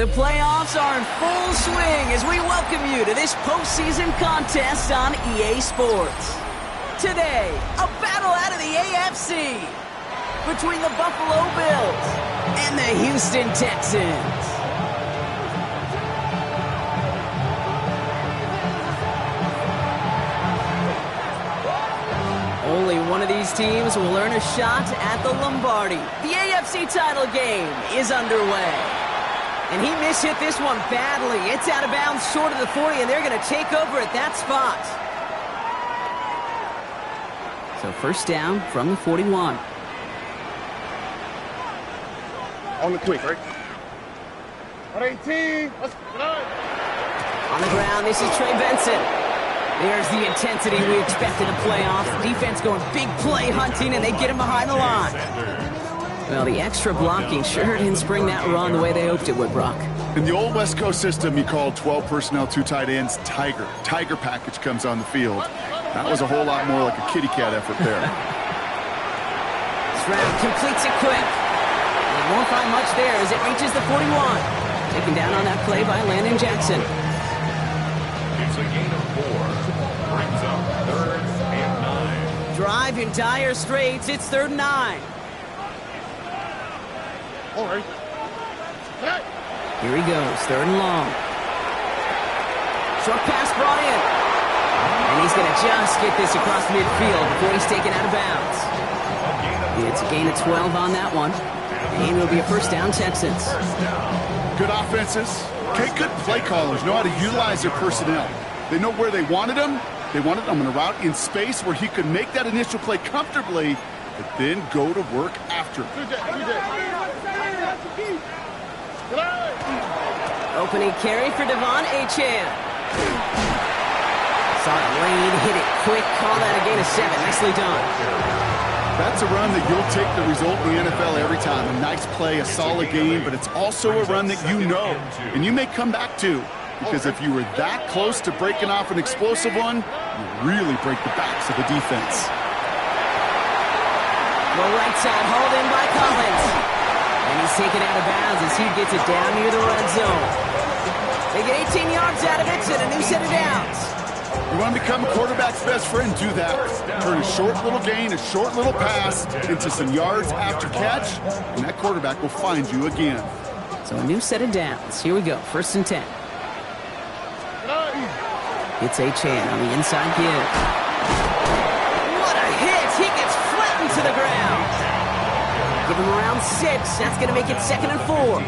The playoffs are in full swing as we welcome you to this postseason contest on EA Sports. Today, a battle out of the AFC between the Buffalo Bills and the Houston Texans. Only one of these teams will earn a shot at the Lombardi. The AFC title game is underway. And he mishit this one badly. It's out of bounds short of the 40, and they're going to take over at that spot. So first down from the 41. On the quick, right? 118. Let's go. On the ground, this is Trey Benson. There's the intensity we expect in a playoff. Defense going big play hunting, and they get him behind the line. Well, the extra blocking sure didn't spring that run the way they hoped it would, Brock. In the old West Coast system, you called 12 personnel, 2 tight ends, Tiger. Tiger package comes on the field. That was a whole lot more like a kitty cat effort there. Stroud completes it quick. They won't find much there as it reaches the 41. Taken down on that play by Landon Jackson. It's a gain of 4. Brings up 3rd and 9. Drive in dire straits. It's 3rd and 9. All right. Here he goes, 3rd and long. Short pass brought in. And he's going to just get this across midfield before he's taken out of bounds. It's a gain of 12 on that one. And it will be a first down, Texans. Good offenses. Okay, good play callers know how to utilize their personnel. They know where they wanted him. They wanted him on a route in space where he could make that initial play comfortably, but then go to work after. Opening carry for Devon Achane. Saw it lane, hit it quick, call that a gain of 7. Nicely done. That's a run that you'll take the result in the NFL every time. A nice play, a solid game, but it's also a run that you know, and you may come back to, because if you were that close to breaking off an explosive one, you really break the backs of the defense. The right side hauled in by Collins. And he's taken out of bounds as he gets it down near the red zone. They get 18 yards out of it and a new set of downs. You want to become a quarterback's best friend, do that. Turn a short little gain, a short little pass into some yards after catch, and that quarterback will find you again. So a new set of downs. Here we go, 1st and 10. It's Achane on the inside give. What a hit! He gets flattened to the ground. Give him around 6. That's going to make it 2nd and 4.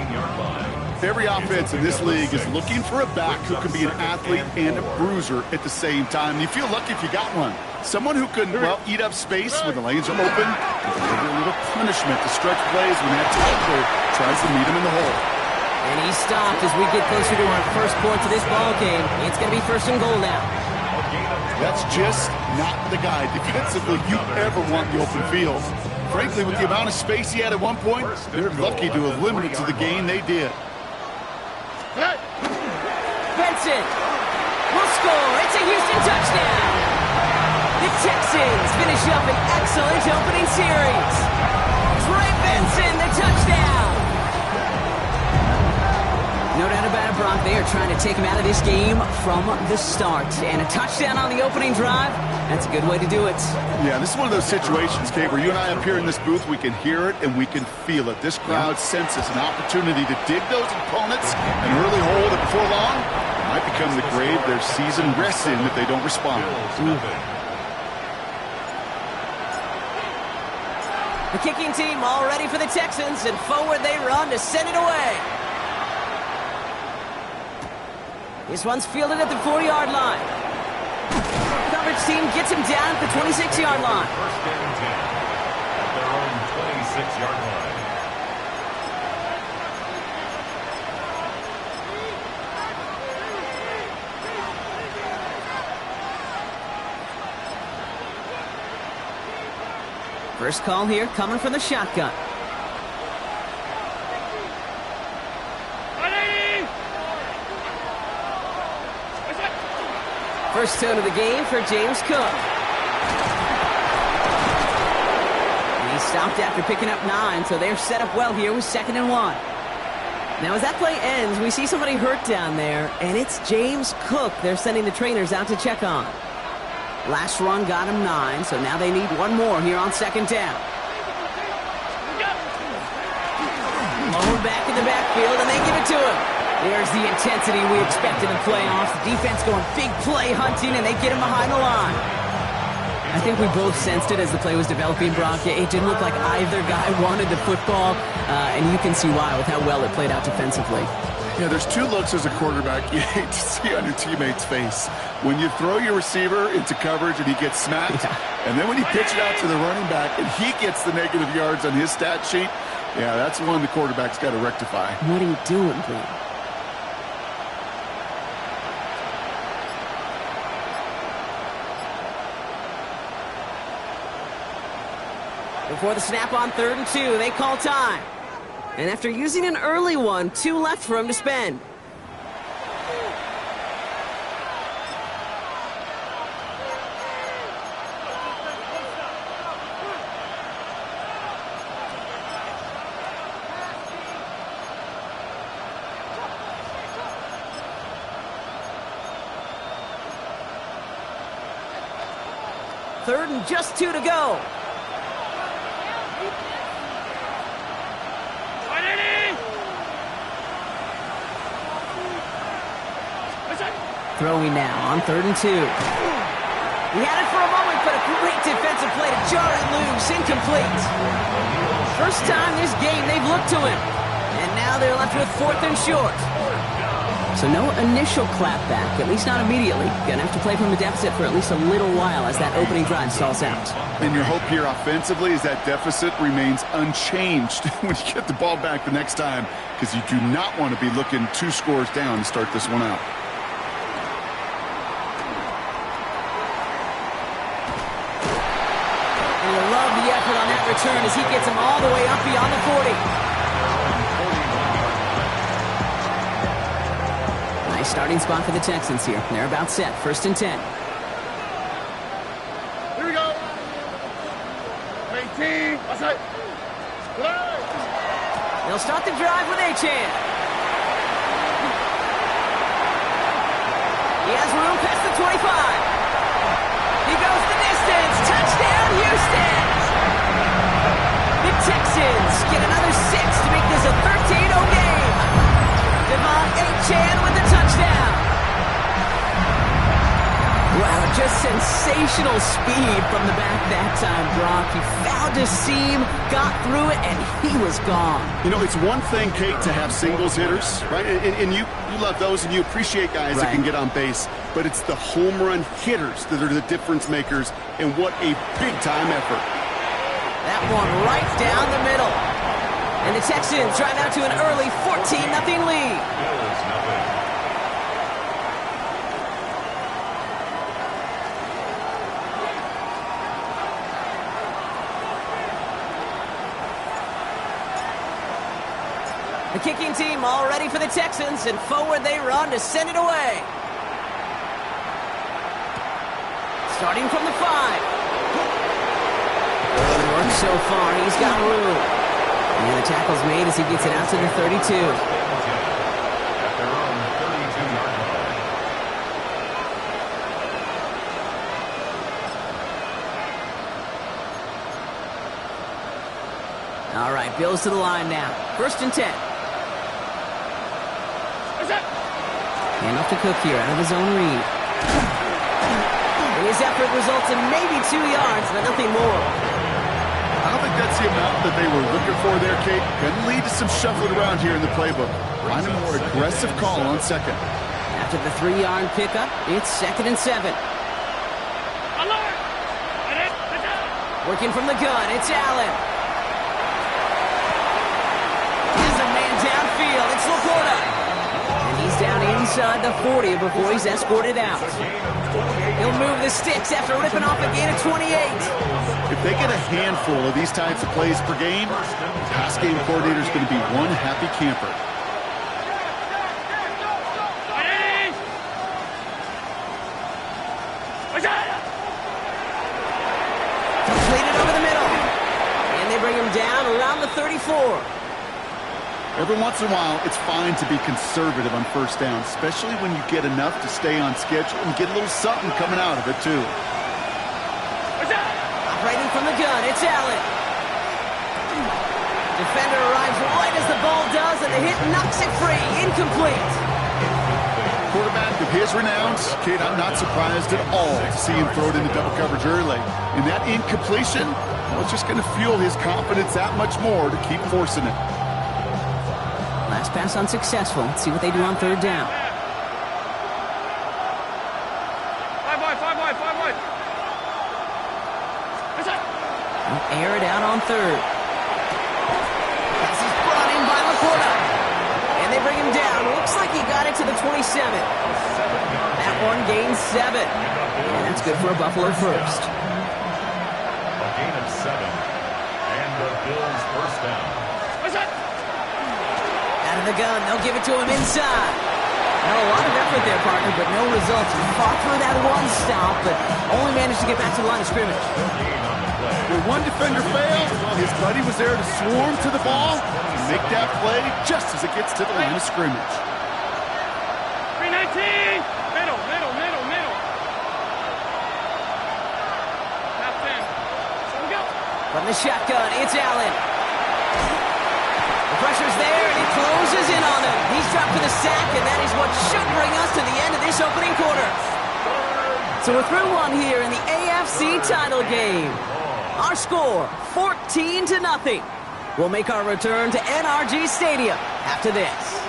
Every offense in this league is looking for a back who can be an athlete and a bruiser at the same time. You feel lucky if you got one. Someone who can, well, eat up space when the lanes are open and deliver a little punishment to stretch plays when that tackler tries to meet him in the hole. And he stopped as we get closer to our first point to this ball game. It's going to be 1st and goal now. That's just not the guy defensively you ever want in the open field. Frankly, with the amount of space he had at one point, they're lucky to have limited to the gain they did. Benson will score. It's a Houston touchdown. The Texans finish up an excellent opening series. Trey Benson, the touchdown. No doubt about it, Brock. They are trying to take him out of this game from the start. And a touchdown on the opening drive, that's a good way to do it. Yeah, this is one of those situations, Kate, where you and I up here in this booth, we can hear it and we can feel it. This crowd senses an opportunity to dig those opponents and really hold it before long. It might become the grave their season rests in if they don't respond. The kicking team all ready for the Texans, and forward they run to send it away. This one's fielded at the 40-yard line. Coverage team gets him down at the 26-yard line. 1st and 10 at their own 26-yard line. First call here coming from the shotgun. First tone of the game for James Cook. And he stopped after picking up 9, so they're set up well here with 2nd and 1. Now, as that play ends, we see somebody hurt down there, and it's James Cook they're sending the trainers out to check on. Last run got him 9, so now they need one more here on second down. Low back in the backfield, and they give it to him. There's the intensity we expected in playoffs. The defense going big play hunting, and they get him behind the line. I think we both sensed it as the play was developing, Brock. It didn't look like either guy wanted the football, and you can see why with how well it played out defensively. Yeah, there's two looks as a quarterback you hate to see on your teammate's face. When you throw your receiver into coverage and he gets smacked, and then when you pitch it out to the running back and he gets the negative yards on his stat sheet, yeah, that's one the quarterback's got to rectify. What are you doing, bro? Before the snap on 3rd and 2, they call time. And after using an early one, 2 left for him to spend. Third and just 2 to go. Throwing now on 3rd and 2. He had it for a moment, but a great defensive play to jar it loose. Incomplete. First time this game they've looked to him. And now they're left with 4th and short. So no initial clapback, at least not immediately. Gonna have to play from a deficit for at least a little while as that opening drive stalls out. And your hope here offensively is that deficit remains unchanged when you get the ball back the next time, because you do not want to be looking 2 scores down to start this one out. And you love the effort on that return as he gets him all the way up beyond the 40. Nice starting spot for the Texans here. They're about set. 1st and 10. Here we go. 18. Outside. Play. They'll start the drive with Achane. He has room past the 25. He goes the distance. Touchdown, Houston. The Texans get another 6 to make this a 13-0 game. Devon Achane with the touchdown. Wow, just sensational speed from the back that time, Brock. He found a seam, got through it, and he was gone. You know, it's one thing, Kate, to have singles hitters, right? And you love those, and you appreciate guys that can get on base. But it's the home run hitters that are the difference makers, and what a big-time effort. That one right down the middle. And the Texans drive out to an early 14-0 lead. The kicking team all ready for the Texans, and forward they run to send it away. Starting from the 5. Good work so far. He's got room. And the tackle's made as he gets it out to the 32. At their own 32-yard line. All right, Bills to the line now. 1st and 10. Hand off to Cook here, out of his own read. And his effort results in maybe 2 yards, but nothing more. I don't think that's the amount that they were looking for there, Kate. Can lead to some shuffling around here in the playbook. Find a more aggressive call on 2nd. After the 3-yard pickup, it's 2nd and 7. Working from the gun, it's Allen. There's a man downfield, it's Laporta. And he's down inside the 40 before he's escorted out. He'll move the sticks after ripping off a gain of 28. If they get a handful of these types of plays per game, the pass game coordinator is going to be one happy camper. Completed over the middle. And they bring him down around the 34. Every once in a while, it's fine to be conservative on first down, especially when you get enough to stay on schedule and get a little something coming out of it, too. Operating from the gun, it's Allen. Defender arrives right as the ball does, and the hit knocks it free. Incomplete. Quarterback of his renowns, kid, I'm not surprised at all to see him throw it into double coverage early. And that incompletion, well, it's just going to fuel his confidence that much more to keep forcing it. Last pass unsuccessful. Let's see what they do on third down. They'll air it out on third. This is brought in by Laporta. And they bring him down. Looks like he got it to the 27. That one gains 7. And that's good for a Buffalo first. A gain of 7. And the Bills first down. Out of the gun, they'll give it to him inside. Now a lot of effort there, partner, but no results. He fought for that one stop, but only managed to get back to the line of scrimmage. Where one defender failed, well, his buddy was there to swarm to the ball and make that play just as it gets to the line of scrimmage. 319! Middle. Top 10. So we go. From the shotgun, it's Allen. The pressure's there, and he closes in on him. He's dropped for the sack, and that is what should bring us to the end of this opening quarter. So we're through one here in the AFC title game. Our score, 14-0. We'll make our return to NRG Stadium after this.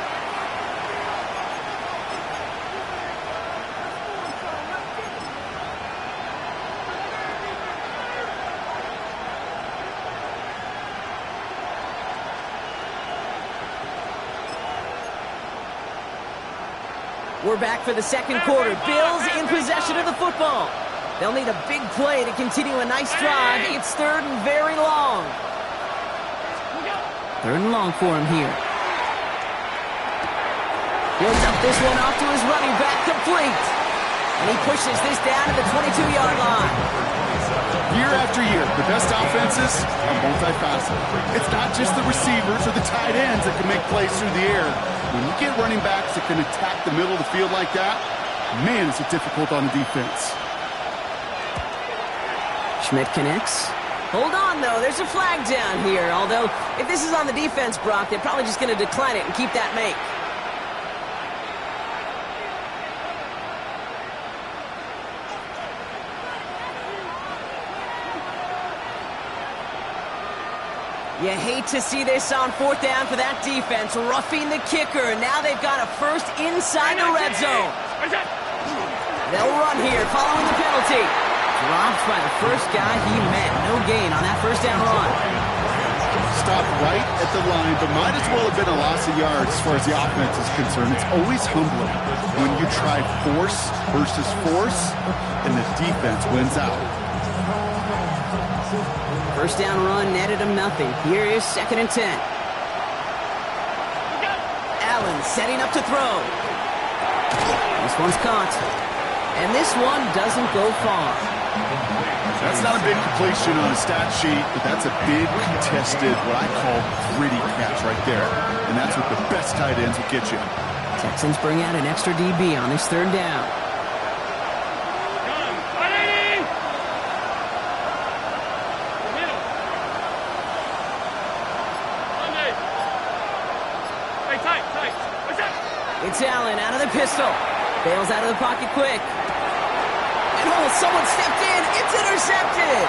We're back for the second quarter. Bills in possession of the football. They'll need a big play to continue a nice drive. It's third and very long. Third and long for him here. He'll dump this one off to his running back, complete. And he pushes this down to the 22-yard line. Year after year, the best offenses are multifaceted. It's not just the receivers or the tight ends that can make plays through the air. When you get running backs that can attack the middle of the field like that, man, is it difficult on the defense. Schmidt connects. Hold on, though. There's a flag down here. Although, if this is on the defense, Brock, they're probably just going to decline it and keep that make. You hate to see this on fourth down for that defense, roughing the kicker. Now they've got a first inside the red zone. They'll run here following the penalty. Dropped by the first guy he met. No gain on that first down run. Stopped right at the line, but might as well have been a loss of yards as far as the offense is concerned. It's always humbling when you try force versus force, and the defense wins out. First down run netted him nothing. Here is 2nd and 10. Allen setting up to throw. This one's caught. And this one doesn't go far. That's not a big completion on a stat sheet, but that's a big contested, what I call gritty catch right there. And that's what the best tight ends will get you. Texans bring out an extra DB on this third down. It's Allen out of the pistol. Bails out of the pocket quick. And someone stepped in. It's intercepted.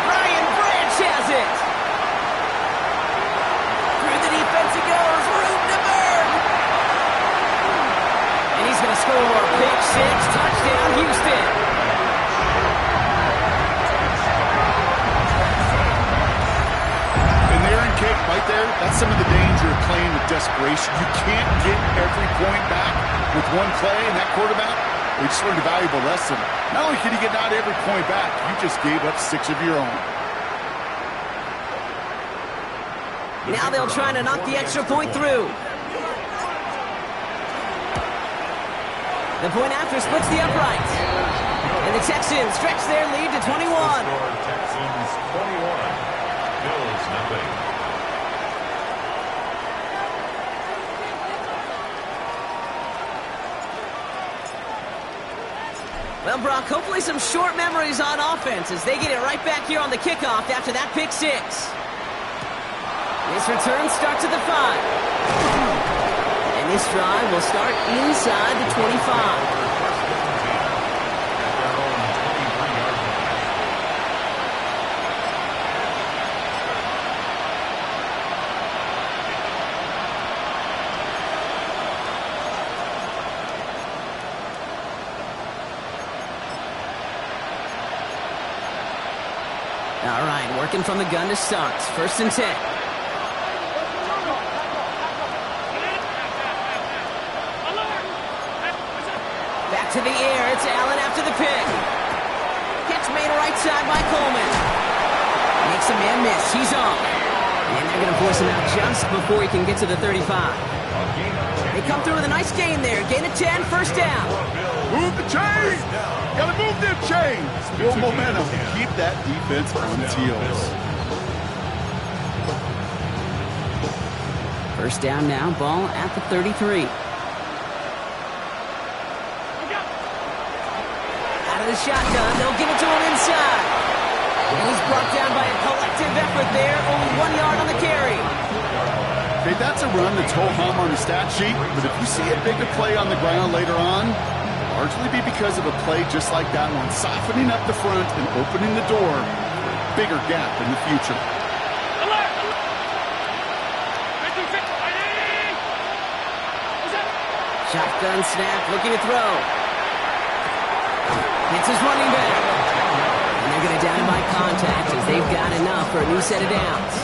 Brian Branch has it. Through the defense it goes. Room to burn. And he's going to score. Pick six. Touchdown, Houston. And there in kick right there, that's some of the danger of playing with desperation. You can't get every point back with one play, and that quarterback, we just learned a valuable lesson. Not only can you get not every point back, you just gave up 6 of your own. Now they'll try to knock the extra point through. The point after splits the upright. And the Texans stretch their lead to 21. Texans 21. Bills nothing. Well, Brock, hopefully some short memories on offense as they get it right back here on the kickoff after that pick six. This return starts at the 5. And this drive will start inside the 25. All right, working from the gun to start. 1st and 10. Back to the air. It's Allen after the pick. Catch made right side by Coleman. Makes a man miss. He's off. And they're going to force him out just before he can get to the 35. They come through with a nice gain there. Gain of 10, 1st down. Move the chains! Gotta move them chains! Build momentum. Keep that defense on its heels. 1st down now. Ball at the 33. Out of the shotgun. They'll give it to him inside. And he's brought down by a collective effort there. Only 1 yard on the carry. Okay, that's a run that's ho-hum on the stat sheet, but if you see a bigger play on the ground later on, largely be because of a play just like that one, softening up the front and opening the door for a bigger gap in the future. Shotgun snap, looking to throw. Hits his running back. And they're going to down him by contact as they've got enough for a new set of downs.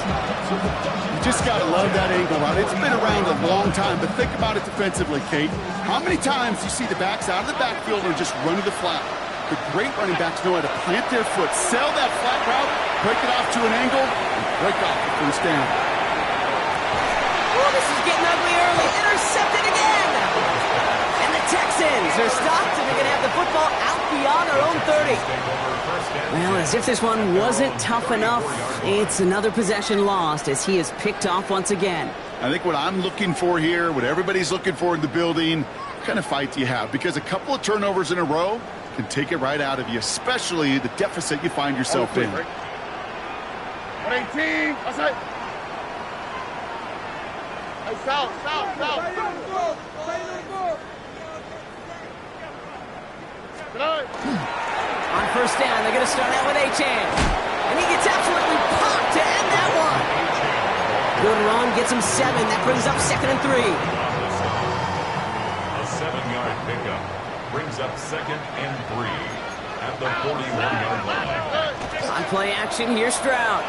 You just got to love that angle route. It's been around a long time, but think about it defensively, Kate. How many times do you see the backs out of the backfield or just run to the flat? The great running backs know how to plant their foot, sell that flat route, break it off to an angle, and break off the 1st down. Oh, this is getting ugly early. Intercepted again. And the Texans are stopped, and they're going to have the football out beyond their own 30. Well, as if this one wasn't tough enough, it's another possession lost as he is picked off once again. I think what I'm looking for here, what everybody's looking for in the building, what kind of fight do you have? Because a couple of turnovers in a row can take it right out of you, especially the deficit you find yourself in. 118. Outside. South. On 1st down, they're going to start out with Achane. And he gets absolutely popped to end that one. Good run, gets him 7. That brings up 2nd and 3. A 7-yard pickup brings up 2nd and 3 at the 41-yard line. On play action, here's Stroud.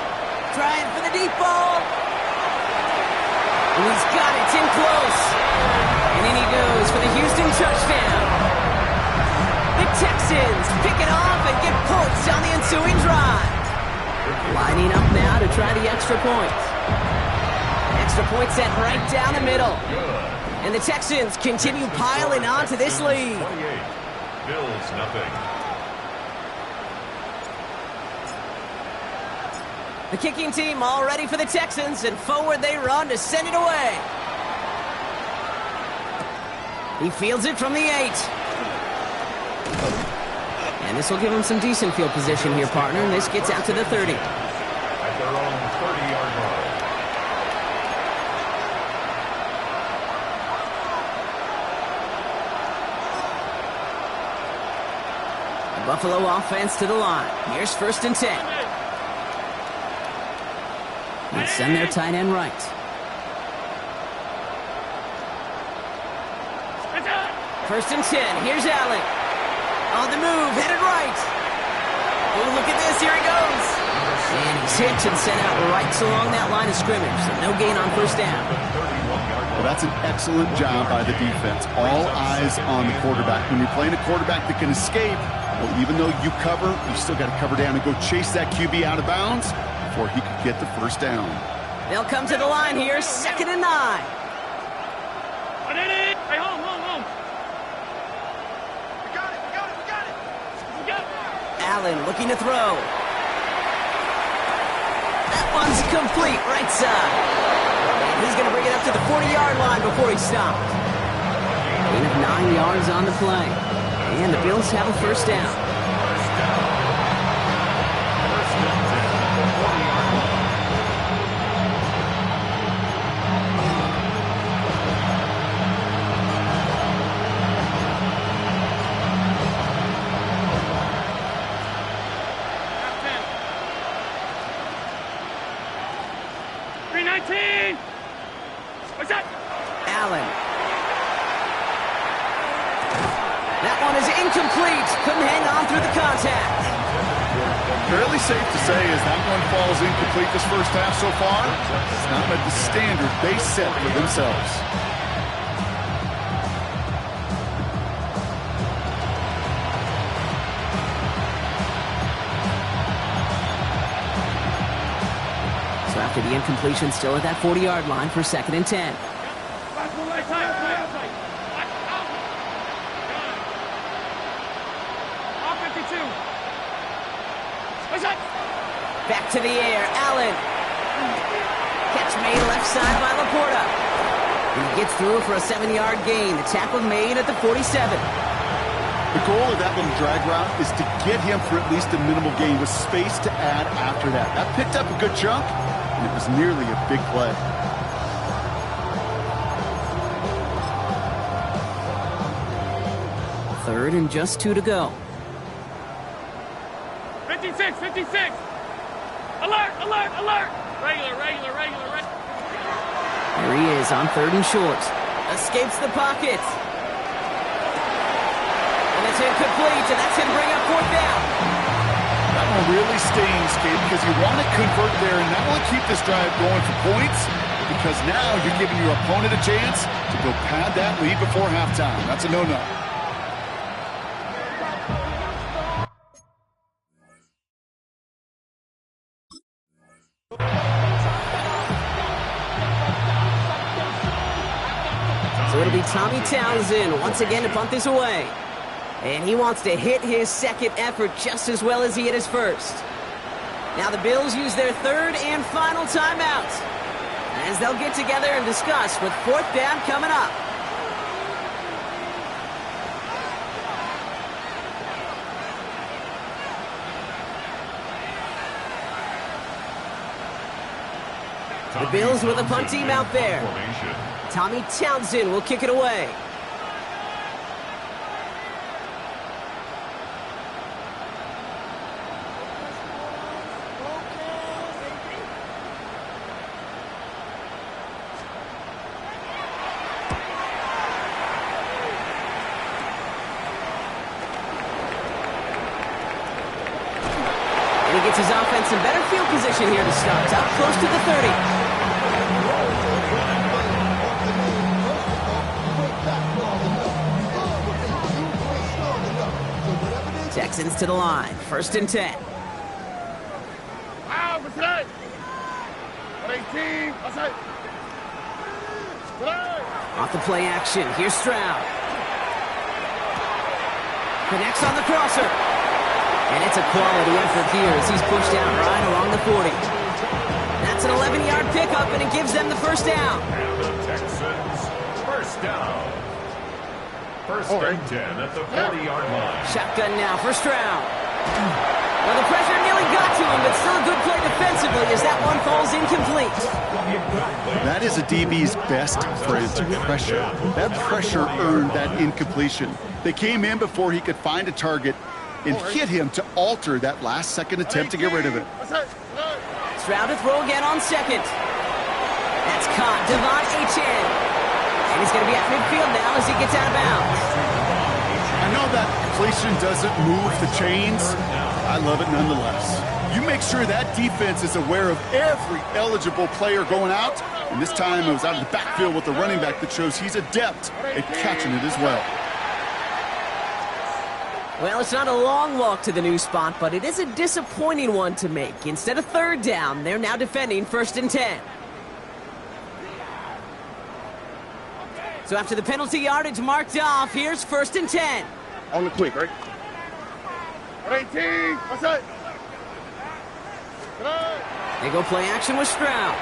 Trying for the deep ball. And he's got it. It's in close. And in he goes for the Houston touchdown. The Texans pick it off and get points on the ensuing drive. Lining up now to try the extra point. Extra point set right down the middle. And the Texans continue piling on to this lead. 28. Bills nothing. The kicking team all ready for the Texans, and forward they run to send it away. He fields it from the 8. And this will give him some decent field position here, partner. And this gets out to the 30. At their own 30-yard line. The Buffalo offense to the line. Here's 1st and 10. And send their tight end right. First and 10. Here's Allen. On the move, headed right. Oh, look at this. Here he goes. And he's hit and sent out right along that line of scrimmage. So no gain on 1st down. Well, that's an excellent job by the defense. All eyes on the quarterback. When you're playing a quarterback that can escape, well, even though you cover, you still got to cover down and go chase that QB out of bounds before he could get the 1st down. They'll come to the line here, 2nd and 9. Hey, home. We got it. Allen looking to throw. That one's complete, right side. And he's going to bring it up to the 40-yard line before he's stopped. Gain of 9 yards on the play. And the Bills have a first down. First and 10 at the 40-yard line. Allen. That one is incomplete. Couldn't hang on through the contact. Fairly safe to say as that one falls incomplete this first half so far, it's not met the standard they set for themselves. So after the incompletion, still at that 40-yard line for 2nd and 10. Back to the air, Allen. Catch made left side by Laporta. And he gets through for a 7-yard gain. The tackle made at the 47. The goal of that little drag route is to get him for at least a minimal gain with space to add after that. That picked up a good chunk, and it was nearly a big play. Third and just 2 to go. 56, 56. Alert, alert, alert. Regular, regular, regular, regular. There he is on 3rd and short. Escapes the pocket. And it's incomplete, and that's going to bring up 4th down. That one really stings, Kate, because you want to convert there and not only keep this drive going for points, because now you're giving your opponent a chance to go pad that lead before halftime. That's a no-no. So it'll be Tommy Townsend once again to punt this away. And he wants to hit his second effort just as well as he hit his first. Now the Bills use their 3rd and final timeout as they'll get together and discuss with 4th down coming up. The Bills with a punt team out there. Tommy Townsend will kick it away. And he gets his offense in better field position here to start. Up close to the 30. Texans to the line. 1st and 10. Off the play action. Here's Stroud. Connects on the crosser. And it's a quality effort here as he's pushed out right along the 40. That's an 11-yard pickup, and it gives them the first down. And the Texans, first down. 1st and 10 at the 40-yard line. Shotgun now for Stroud. Well, the pressure nearly got to him, but still a good play defensively as that one falls incomplete. That is a DB's best friend, pressure. That pressure earned that incompletion. They came in before he could find a target and hit him to alter that last-second attempt to get rid of it. Stroud to throw again on 2nd. That's caught. Devon Achane. And he's going to be at midfield now as he gets out of bounds. I know that completion doesn't move the chains. I love it nonetheless. You make sure that defense is aware of every eligible player going out. And this time it was out of the backfield with the running back that shows he's adept at catching it as well. Well, it's not a long walk to the new spot, but it is a disappointing one to make. Instead of 3rd down, they're now defending 1st and 10. So after the penalty yardage marked off, here's 1st and 10. On the quick, right? 18, what's that? They go play action with Stroud.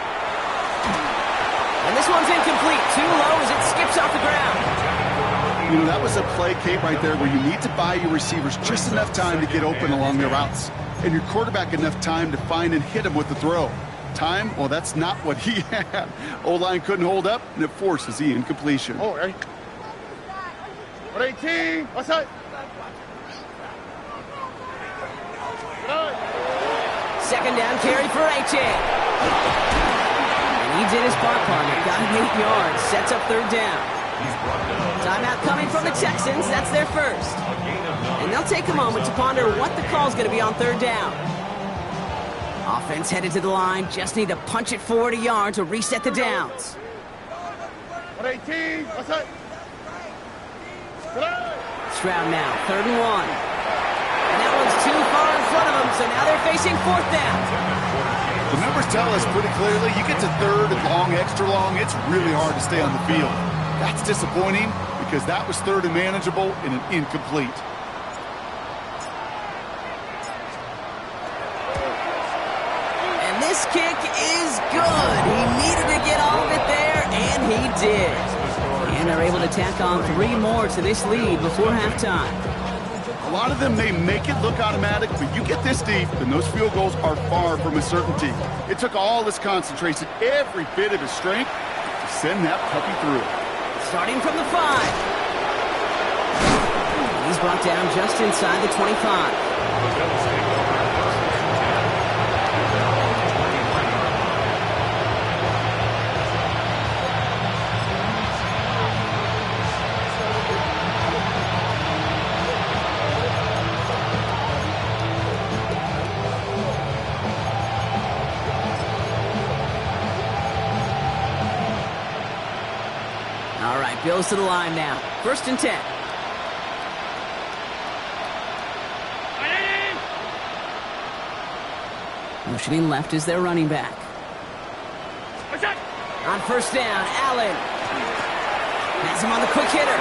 And this one's incomplete. Too low as it skips off the ground. You know, that was a play, Kate, right there where you need to buy your receivers just enough time to get open along their routes, and your quarterback enough time to find and hit him with the throw. Time, well, that's not what he had. O-line couldn't hold up, and it forces the incompletion. Oh, right. 18, what's up? Second down carry for A-Chain. And he did his part, partner. Got him 8 yards. Sets up third down. Timeout coming from the Texans. That's their first. And they'll take a moment to ponder what the call's going to be on third down. Offense headed to the line. Just need to punch it forward a yard to reset the downs. 18, what's up? Stroud now, 3rd and 1. And that one's too far in front of them, so now they're facing 4th down. The numbers tell us pretty clearly, you get to 3rd and long, extra long, it's really hard to stay on the field. That's disappointing because that was 3rd and manageable and an incomplete. And this kick is good. He needed to get all of it there, and he did. And they're able to tack on 3 more to this lead before halftime. A lot of them may make it look automatic, but you get this deep, and those field goals are far from a certainty. It took all his concentration, every bit of his strength, to send that puppy through. Starting from the 5. He's brought down just inside the 25. Goes to the line now. 1st and 10. Motioning left is their running back. On 1st down, Allen. Has him on the quick hitter.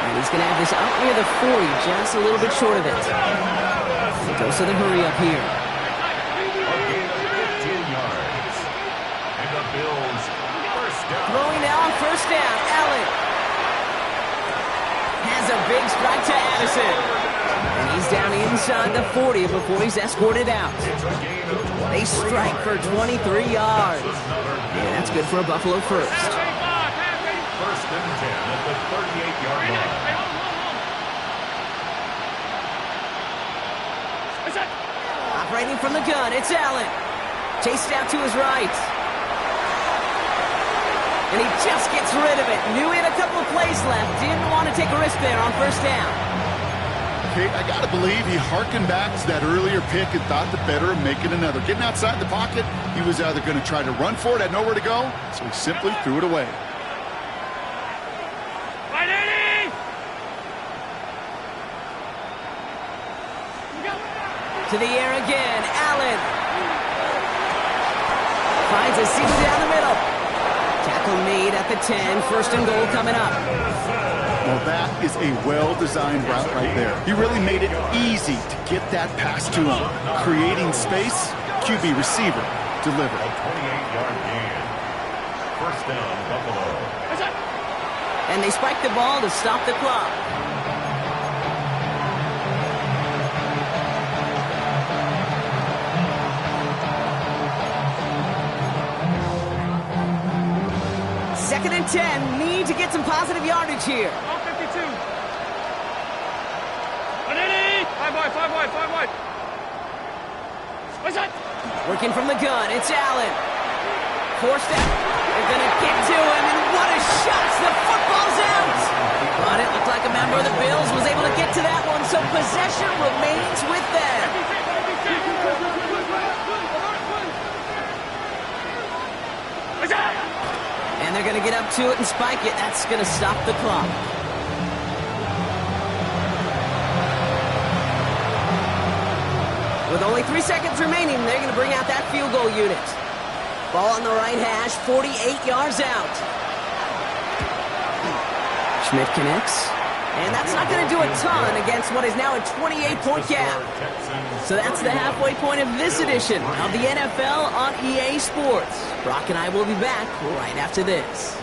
And he's going to have this up near the 40, just a little bit short of it. He goes to the hurry up here. Throwing now on 1st down, Allen. Has a big strike to Addison. And he's down inside the 40 before he's escorted out. They strike for 23 yards. Yeah, that's good for a Buffalo first. 1st and 10 at the 38-yard line. Operating from the gun, it's Allen. Chased out to his right. And he just gets rid of it. Knew he had a couple of plays left. Didn't want to take a risk there on 1st down. Kate, I got to believe he hearkened back to that earlier pick and thought the better of making another. Getting outside the pocket, he was either going to try to run for it, had nowhere to go, so he simply threw it away. To the air again, Allen. Finds a seam down the middle. Tackle made at the 10. 1st and goal coming up. Well, that is a well-designed route right there. He really made it easy to get that pass to him. Creating space, QB receiver, deliver. A 28-yard gain. 1st down, Buffalo. And they spike the ball to stop the clock. Second and 10. Need to get some positive yardage here. 52. 5 wide. What's that? Working from the gun, it's Allen. Forced out. They're going to get to him, and what a shot! The football's out! But it looked like a member of the Bills was able to get to that one, so possession remains with them. And they're going to get up to it and spike it. That's going to stop the clock. With only 3 seconds remaining, they're going to bring out that field goal unit. Ball on the right hash, 48 yards out. Schmidt connects. And that's not going to do a ton against what is now a 28-point gap. So that's the halfway point of this edition of the NFL on EA Sports. Brock and I will be back right after this.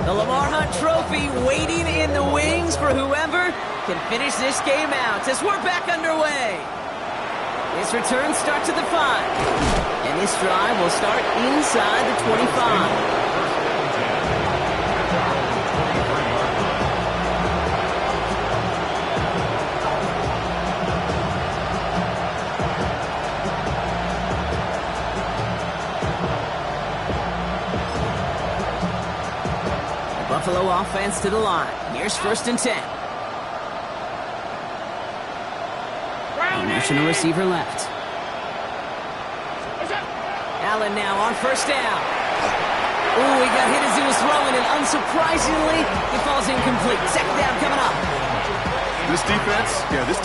The Lamar Hunt Trophy waiting in the wings for whoever can finish this game out as we're back underway. This return starts at the 5, and this drive will start inside the 25. Buffalo offense to the line. Here's 1st and 10. Motion to receiver left. Allen now on 1st down. Ooh, he got hit as he was throwing, and unsurprisingly, he falls incomplete. 2nd down coming up. This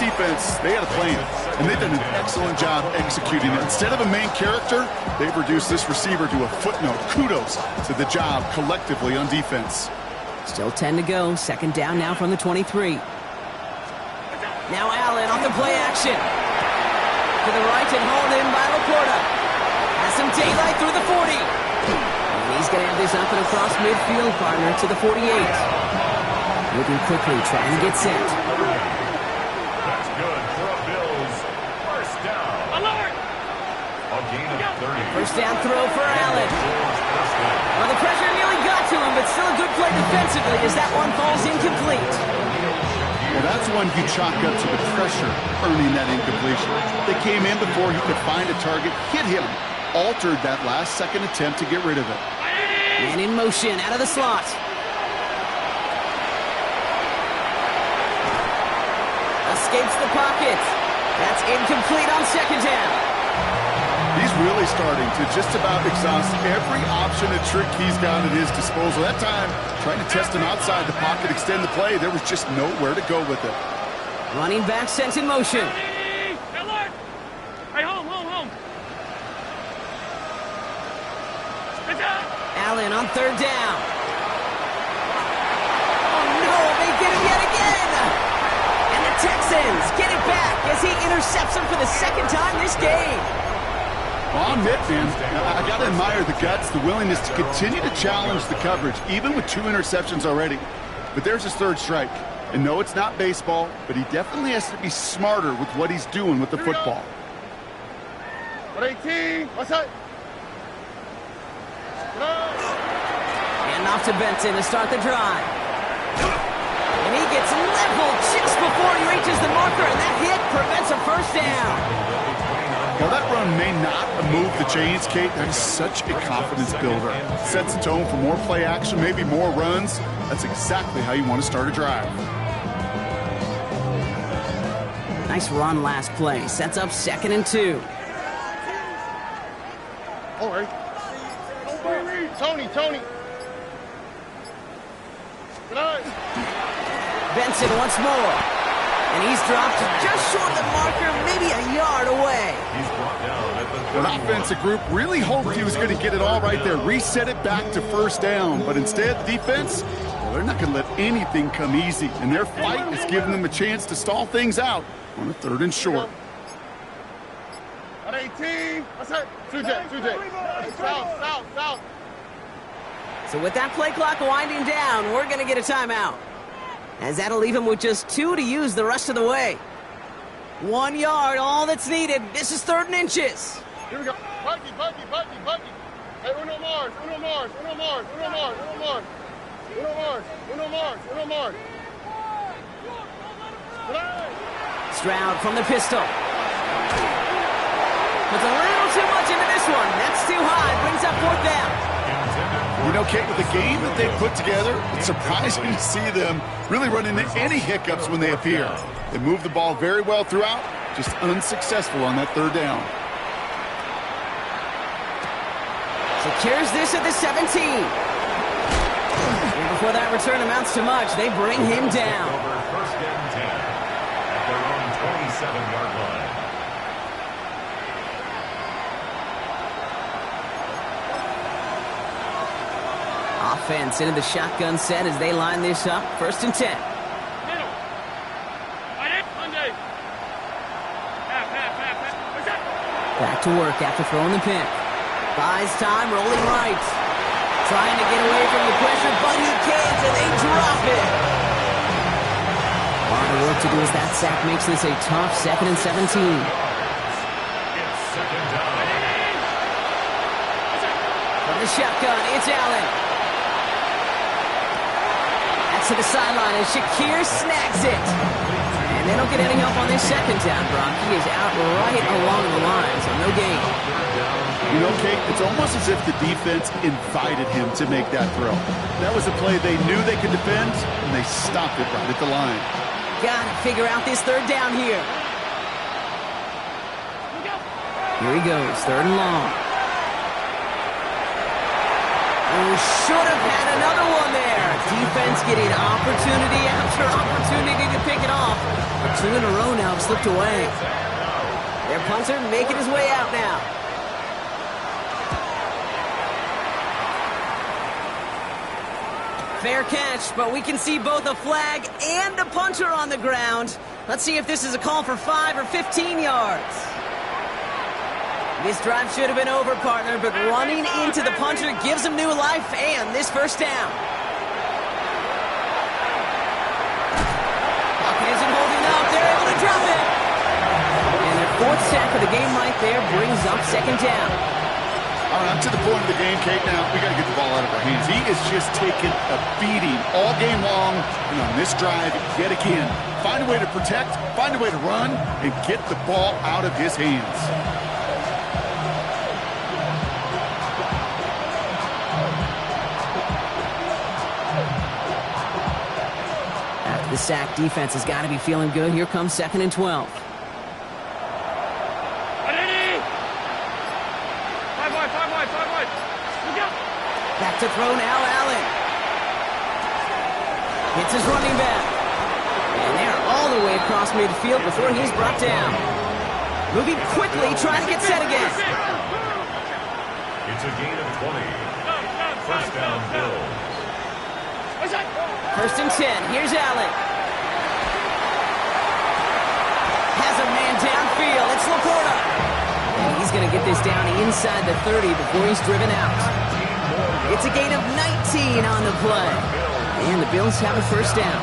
defense, they had a plan, and they've done an excellent job executing it. Instead of a main character, they've reduced this receiver to a footnote. Kudos to the job collectively on defense. Still 10 to go. 2nd down now from the 23. Now Allen off the play action. To the right and hauled in by Laporta. Has some daylight through the 40. And he's going to have this up and across midfield, partner, to the 48. Moving quickly, trying to get set. That's good for a Bills. 1st down. Alert! A gain of 30. 1st down throw for Allen. Well, the pressure nearly got to him, but still a good play defensively as that one falls incomplete. Well, that's one you chalk up to the pressure earning that incompletion. They came in before he could find a target, hit him, altered that last-second attempt to get rid of it. Man in motion, out of the slot. Escapes the pocket. That's incomplete on 2nd down. He's really starting to just about exhaust every option and trick he's got at his disposal. That time, trying to test him outside the pocket, extend the play, there was just nowhere to go with it. Running back sent in motion. Alert! Hey, home. Good job! Allen on 3rd down. Oh no, they get him yet again! And the Texans get it back as he intercepts him for the 2nd time this game. Well, I'll admit, man, I got to admire the guts, the willingness to continue to challenge the coverage, even with 2 interceptions already. But there's his 3rd strike. And no, it's not baseball, but he definitely has to be smarter with what he's doing with the football. 18, what's up? And off to Benson to start the drive. And he gets leveled just before he reaches the marker, and that hit prevents a 1st down. Now, that run may not move the chains, Kate. That is such a confidence builder. Sets the tone for more play action, maybe more runs. That's exactly how you want to start a drive. Nice run last play. Sets up 2nd and 2. All right. Tony. Benson once more. And he's dropped just short of the marker, maybe a yard away. He's brought down at the The offensive group really hoped he was going to get it all right there, reset it back to 1st down. But instead, the defense, well, they're not going to let anything come easy. And their fight has given them a chance to stall things out on a 3rd and short. 18, what's up? 2J. South. So with that play clock winding down, we're going to get a timeout. As that'll leave him with just 2 to use the rest of the way. 1 yard, all that's needed. This is 3rd and inches. Here we go. Buggy. Hey, Uno Mars. Stroud from the pistol. Puts a little too much into this one. That's too high. Brings up 4th down. You know, Kate, with the game that they put together, it's surprising to see them really run into any hiccups when they appear. They move the ball very well throughout, just unsuccessful on that 3rd down. Secures this at the 17. And before that return amounts to much, they bring him down. Over 1st and 10 at their own 27-yard line. Offense into the shotgun set as they line this up. 1st and 10. Middle. Monday. Half. What's up? Back to work after throwing the pick. Buys time, rolling right. Trying to get away from the pressure, but he can't, and they drop it. A lot of work to do as that sack makes this a tough 2nd and 17. It's second down. From the shotgun, it's Allen. That's to the sideline, and Shakir snags it. And they don't get any help on this second down, Brock. He is out right along the line, so no gain. You know, Kate, it's almost as if the defense invited him to make that throw. That was a play they knew they could defend, and they stopped it right at the line. Gotta figure out this third down here. Here he goes, 3rd and long. Oh, should have had another one there. Defense getting opportunity after opportunity to pick it off. But 2 in a row now have slipped away. Their punter making his way out now. Fair catch, but we can see both a flag and a punter on the ground. Let's see if this is a call for 5 or 15 yards. This drive should have been over, partner, but running into the punter gives him new life and this first down. Pocket isn't holding up. They're able to drop it. And their 4th sack of the game right there brings up 2nd down. All right, I'm to the point of the game, Kate. Now, we got to get the ball out of our hands. He is just taking a beating all game long. And on this drive, yet again, find a way to protect, find a way to run, and get the ball out of his hands. After the sack, defense has got to be feeling good. Here comes 2nd and 12. Back to throw now, Allen. Hits his running back. And they're all the way across midfield before he's brought down. Moving quickly, trying to get set again. It's a gain of 20. First down, Bills. 1st and 10. Here's Allen. Has a man downfield. It's Laporta. And he's going to get this down inside the 30 before he's driven out. It's a gain of 19 on the play. And the Bills have a first down.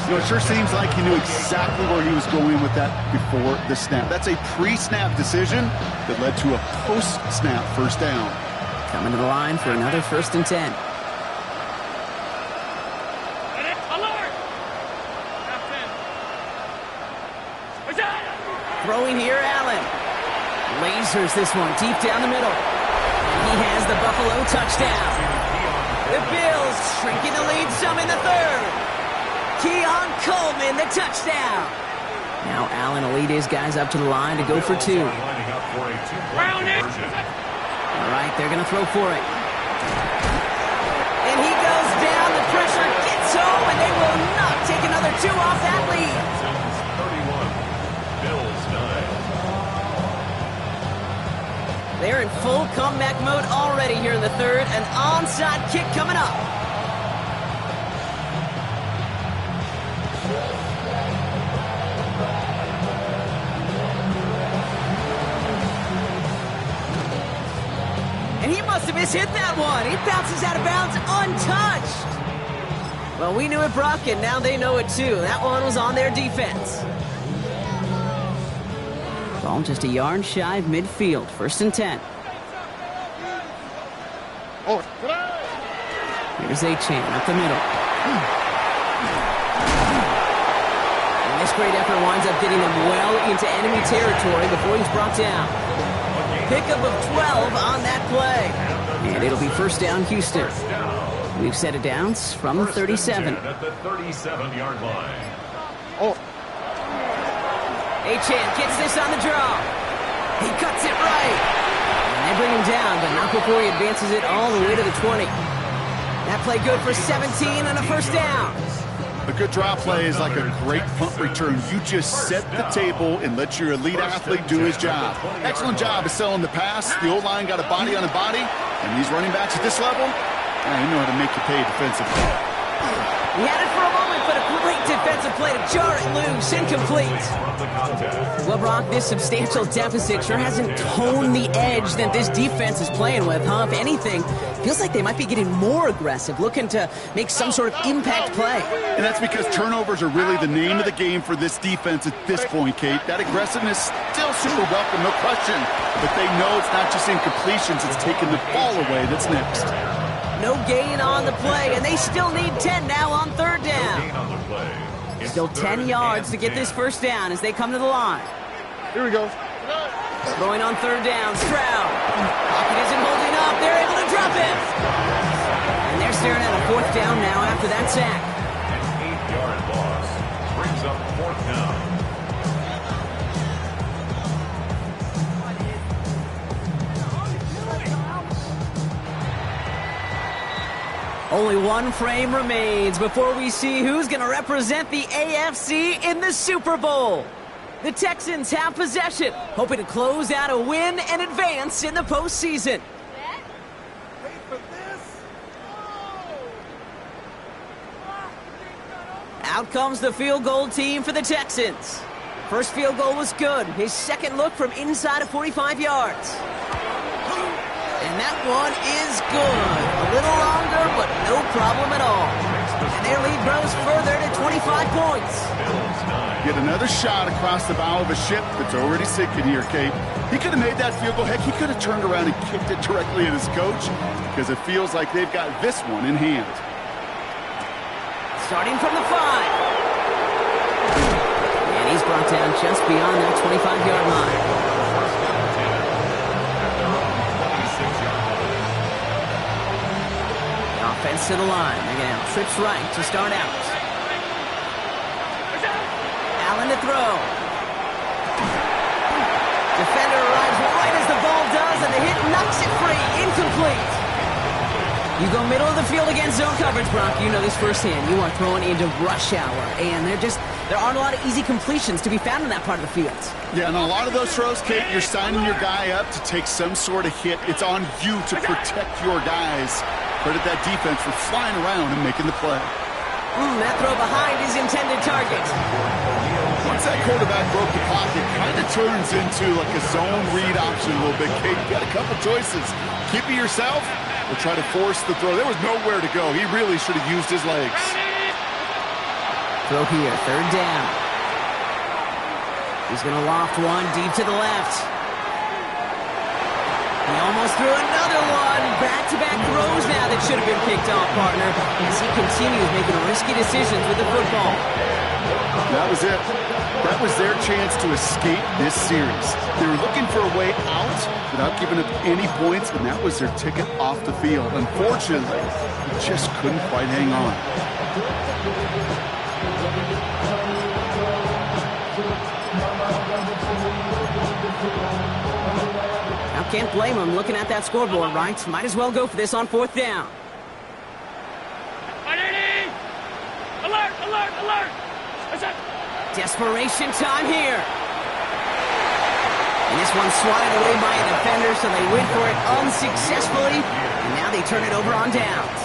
You know, it sure seems like he knew exactly where he was going with that before the snap. That's a pre-snap decision that led to a post-snap first down. Coming to the line for another 1st and 10. Throwing here, Allen. Lasers this one deep down the middle. He has the Buffalo touchdown. The Bills shrinking the lead some in the 3rd. Keon Coleman, the touchdown. Now Allen will lead his guys up to the line to go for 2. All right, they're going to throw for it. And he goes down. The pressure gets home, and they will not take another 2 off that lead. 31, Bills 9. They're in full comeback mode already here in the 3rd. An onside kick coming up. And he must have mishit that one. He bounces out of bounds untouched. Well, we knew it, Brock, and now they know it too. That one was on their defense. Ball just a yard shy of midfield. 1st and 10. Here's A-Chain up the middle. And this great effort winds up getting them well into enemy territory before he's brought down. Pickup of 12 on that play. And it'll be first down, Houston. We've set it down from the 37. At the 37-yard line. A-Chan gets this on the draw. He cuts it right. And they bring him down, but not before he advances it all the way to the 20. That play good for 17 and a first down. A good draw play is like a great punt return. You just set the table and let your elite athlete do his job. Excellent job of selling the pass. The O-line got a body on a body. And these running backs at this level, they know how to make you pay defensively. He had it for a moment, but a great defensive play to jar it loose. Incomplete. Well, Brock, this substantial deficit sure hasn't toned the edge that this defense is playing with, huh? If anything, feels like they might be getting more aggressive, looking to make some sort of impact play. And that's because turnovers are really the name of the game for this defense at this point, Kate. That aggressiveness still super welcome, no question. But they know it's not just incompletions, it's taking the ball away that's next. No gain on the play, and they still need 10 now on third down. Still 10 yards to get this first down as they come to the line. Here we go. Throwing on third down, Stroud. Pocket isn't holding up. They're able to drop it. And they're staring at a fourth down now after that sack. An 8-yard loss brings up fourth down. Only one frame remains before we see who's going to represent the AFC in the Super Bowl. The Texans have possession, hoping to close out a win and advance in the postseason. Out comes the field goal team for the Texans. First field goal was good. His second look from inside of 45 yards. And that one is good. A little longer, but no problem at all. And their lead grows further to 25 points. Get another shot across the bow of a ship that's already sinking here, Kate. He could have made that field goal. Heck, he could have turned around and kicked it directly at his coach because it feels like they've got this one in hand. Starting from the 5. And he's brought down just beyond that 25-yard line. Offense to the line. They're going to have trips right to start out. Allen to throw. Defender arrives right as the ball does, and the hit knocks it free. Incomplete. You go middle of the field against zone coverage, Brock. You know this firsthand. You are throwing into rush hour, and there aren't a lot of easy completions to be found in that part of the field. Yeah, and a lot of those throws, Kate, you're signing your guy up to take some sort of hit. It's on you to protect your guys. Credit that defense for flying around and making the play. That throw behind his intended target. Once that quarterback broke the pocket, kind of turns into like a zone read option a little bit, Kate. You got a couple choices. Keep it yourself or try to force the throw. There was nowhere to go. He really should have used his legs. Throw here, third down. He's going to loft one deep to the left. He almost threw another one. Back-to-back throws now that should have been picked off, partner, as he continues making risky decisions with the football. That was it. That was their chance to escape this series. They were looking for a way out without giving up any points, and that was their ticket off the field. Unfortunately, they just couldn't quite hang on. Now, can't blame him looking at that scoreboard, right? Might as well go for this on fourth down. Alert, alert, alert! Desperation time here. And this one's swatted away by a defender, so they went for it unsuccessfully, and now they turn it over on downs.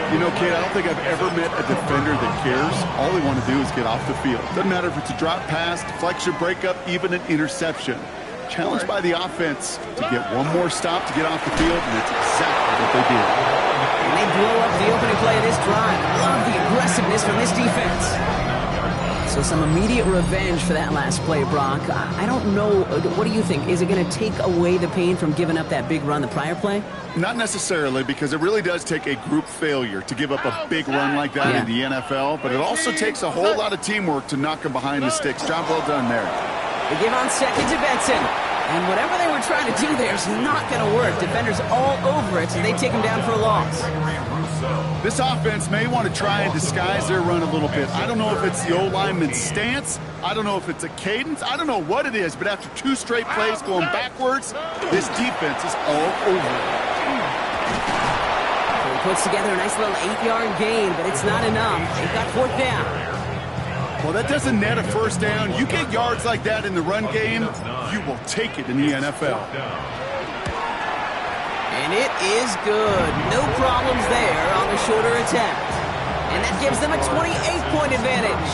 You know, Kate, I don't think I've ever met a defender that cares. All they want to do is get off the field. Doesn't matter if it's a drop pass, deflection, breakup, even an interception. Challenged by the offense to get one more stop to get off the field, and that's exactly what they did. And they blow up the opening play of this drive. Love the aggressiveness from this defense. So some immediate revenge for that last play, Brock. I don't know. What do you think? Is it going to take away the pain from giving up that big run the prior play? Not necessarily, because it really does take a group failure to give up a big run like that in the NFL, but it also takes a whole lot of teamwork to knock them behind the sticks. Job well done there. They give on second to Benson. And whatever they were trying to do there is not going to work. Defenders all over it, so they take him down for a loss. This offense may want to try and disguise their run a little bit. I don't know if it's the O-lineman's stance. I don't know if it's a cadence. I don't know what it is, but after two straight plays going backwards, this defense is all over it. So he puts together a nice little 8-yard gain, but it's not enough. They've got fourth down. Well, that doesn't net a first down. You get yards like that in the run game, you will take it in the NFL. And it is good. No problems there on the shorter attempt. And that gives them a 28-point advantage.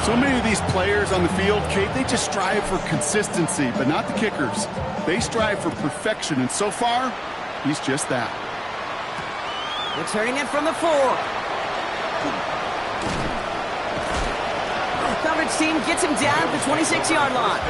So many of these players on the field, Kate, they just strive for consistency, but not the kickers. They strive for perfection, and so far, he's just that. Returning it from the 4. Coverage team gets him down at the 26-yard line.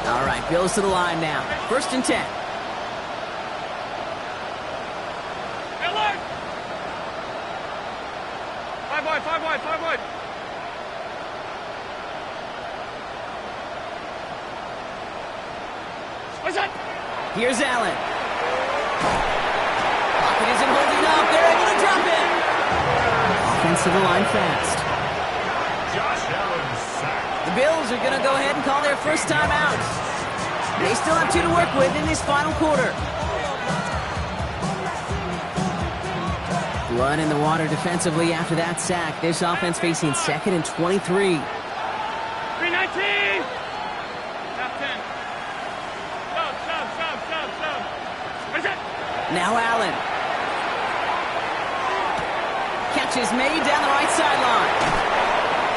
All right, Bills to the line now. 1st and 10. Five wide. What's that? Here's Allen. Pocket isn't holding up. They're able to drop it. Offense to the line fast. Josh Allen sacked. The Bills are going to go ahead and call their first time out. They still have 2 to work with in this final quarter. Blood in the water defensively after that sack. This offense facing 2nd and 23. 319. Top 10. Shove. What's that? Now Allen. Catch is made down the right sideline.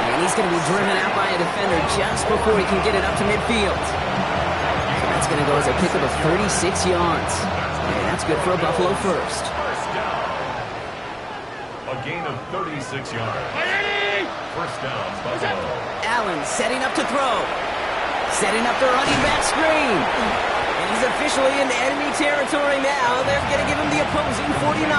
And he's going to be driven out by a defender just before he can get it up to midfield. So that's going to go as a pickup of 36 yards. And that's good for a Buffalo first. A gain of 36 yards. First down, Buffalo. Allen setting up to throw. Setting up the running back screen. And he's officially in enemy territory now. They're going to give him the opposing 49.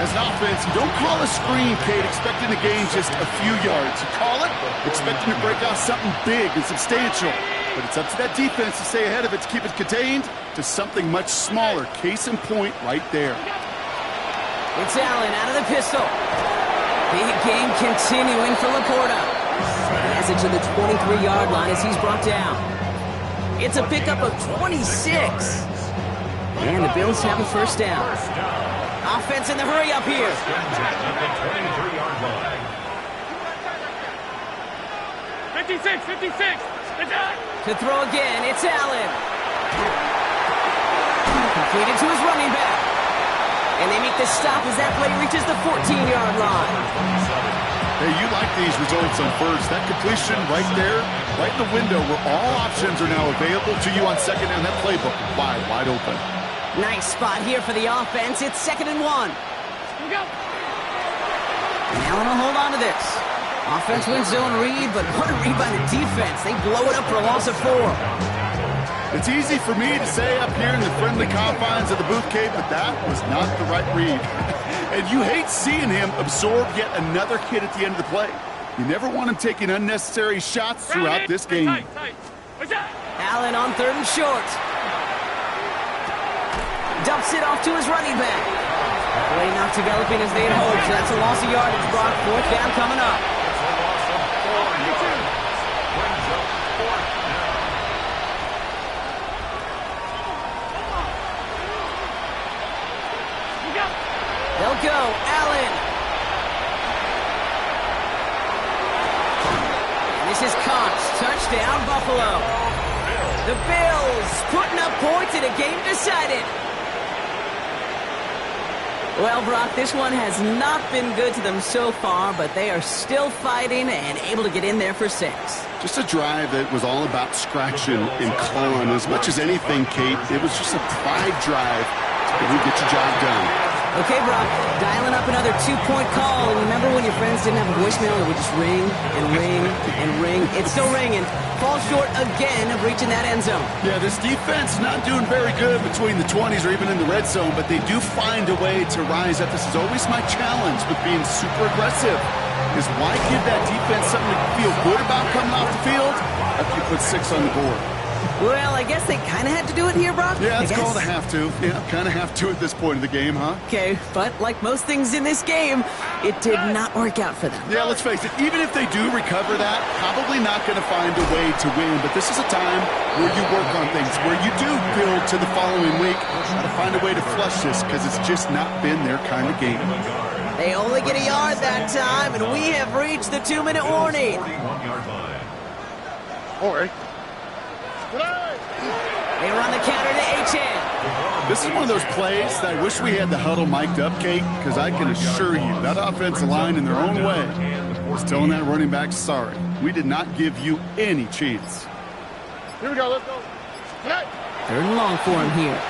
As an offense, you don't call a screen, Kate, expecting to gain just a few yards. You call it expecting to break out something big and substantial. But it's up to that defense to stay ahead of it, to keep it contained to something much smaller. Case in point right there. It's Allen out of the pistol. Big game continuing for Laporta. He has it to the 23-yard line as he's brought down. It's a pickup of 26. And the Bills have a first down. Offense in the hurry up here. At the 23-yard line. 56. To throw again, it's Allen. Completed to his running back. And they make the stop as that play reaches the 14-yard line. Hey, you like these results on first. That completion right there, right in the window where all options are now available to you on second down. That playbook wide open. Nice spot here for the offense. It's 2nd and 1. Here we go. And Allen will hold on to this. Offense wins zone read, but what a read by the defense. They blow it up for a loss of 4. It's easy for me to say up here in the friendly confines of the booth cave, but that was not the right read. And you hate seeing him absorb yet another hit at the end of the play. You never want him taking unnecessary shots throughout this game. Tight. What's that? Allen on 3rd and short. Dumps it off to his running back. Play not developing as they had hoped. That's a loss of yardage. Brock, 4th down coming up. They'll go. Allen. And this is Cox. Touchdown, Buffalo. The Bills putting up points in a game decided. Well, Brock, this one has not been good to them so far, but they are still fighting and able to get in there for 6. Just a drive that was all about scratching and clawing. As much as anything, Kate, it was just a pride drive that would get your job done. Okay, Brock, dialing up another 2-point call. And remember when your friends didn't have a voicemail that would just ring and ring and ring? It's still ringing. Falls short again of reaching that end zone. Yeah, this defense not doing very good between the 20s or even in the red zone, but they do find a way to rise up. This is always my challenge with being super aggressive, is why give that defense something to feel good about coming off the field after you put 6 on the board? Well, I guess they kind of had to do it here, Brock. Yeah, it's called a have to. Yeah, kind of have to at this point of the game, huh? Okay, but like most things in this game, it did not work out for them. Yeah, let's face it, even if they do recover that, probably not going to find a way to win. But this is a time where you work on things, where you do build to the following week, try to find a way to flush this, because it's just not been their kind of game. They only get a yard that time, and we have reached the 2-minute warning. 41-yard line. All right. They run the counter to HN. This is one of those plays that I wish we had the huddle mic'd up, Kate, because I can assure you that offensive line in their own way is telling that running back, sorry, we did not give you any chance. Here we go, let's go. Hey. 3rd and long for him here.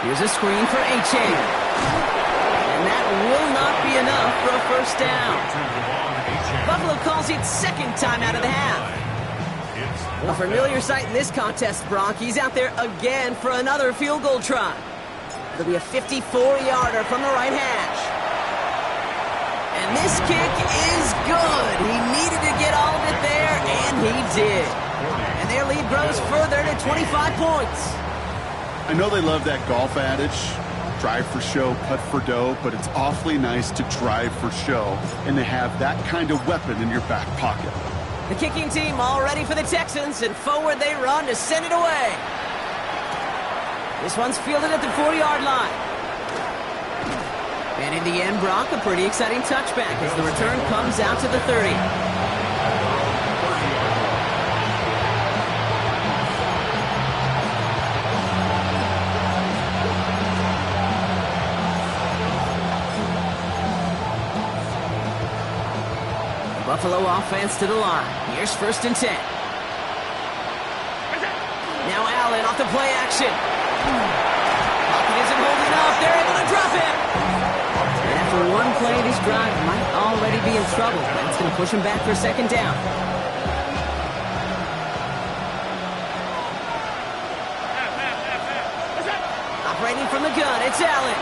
Here's a screen for HN. And that will not be enough for a first down. Buffalo calls it 2nd time out of the half. A familiar sight in this contest, Brock. He's out there again for another field goal try. It'll be a 54-yarder from the right hash. And this kick is good. He needed to get all of it there, and he did. And their lead grows further to 25 points. I know they love that golf adage, drive for show, putt for dough, but it's awfully nice to drive for show and to have that kind of weapon in your back pocket. The kicking team all ready for the Texans, and forward they run to send it away. This one's fielded at the 4-yard line. And in the end, Brock, a pretty exciting touchback as the return comes out to the 30. Buffalo offense to the line. Here's 1st and 10. Now Allen off the play action. Pocket isn't holding up. They're able to drop it. And after one play, this drive might already be in trouble. That's going to push him back for 2nd down. Operating from the gun, it's Allen.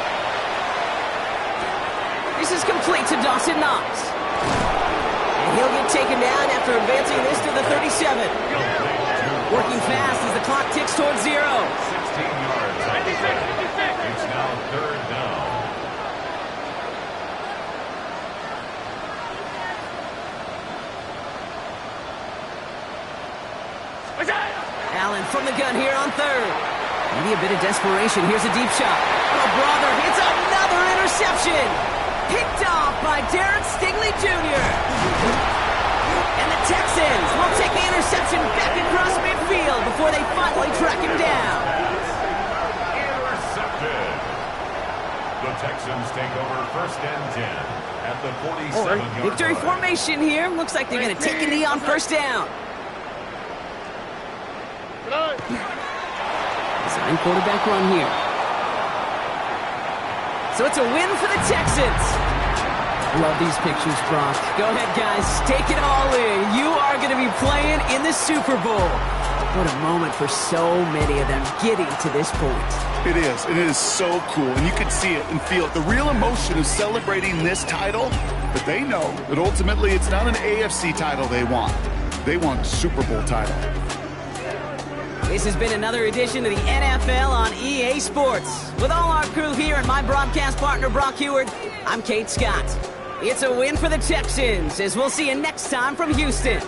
This is complete to Dawson Knox. He'll get taken down after advancing this to the 37. Working fast as the clock ticks towards 0. 16 yards. It's now 3rd down. Allen from the gun here on 3rd. Maybe a bit of desperation. Here's a deep shot. Oh, brother, it's another interception. Picked off by Derek Stingley Jr. And the Texans will take the interception back across midfield before they finally track him down. Intercepted. The Texans take over 1st and 10 at the 47-yard line. Victory formation here. Looks like they're going to take a knee on 1st down. Design quarterback run here. So it's a win for the Texans. Love these pictures, Brock. Go ahead, guys. Take it all in. You are going to be playing in the Super Bowl. What a moment for so many of them getting to this point. It is. And it is so cool. And you can see it and feel it. The real emotion of celebrating this title, but they know that ultimately it's not an AFC title they want. They want a Super Bowl title. This has been another edition of the NFL on EA Sports. With all our crew here and my broadcast partner, Brock Heward, I'm Kate Scott. It's a win for the Texans, as we'll see you next time from Houston.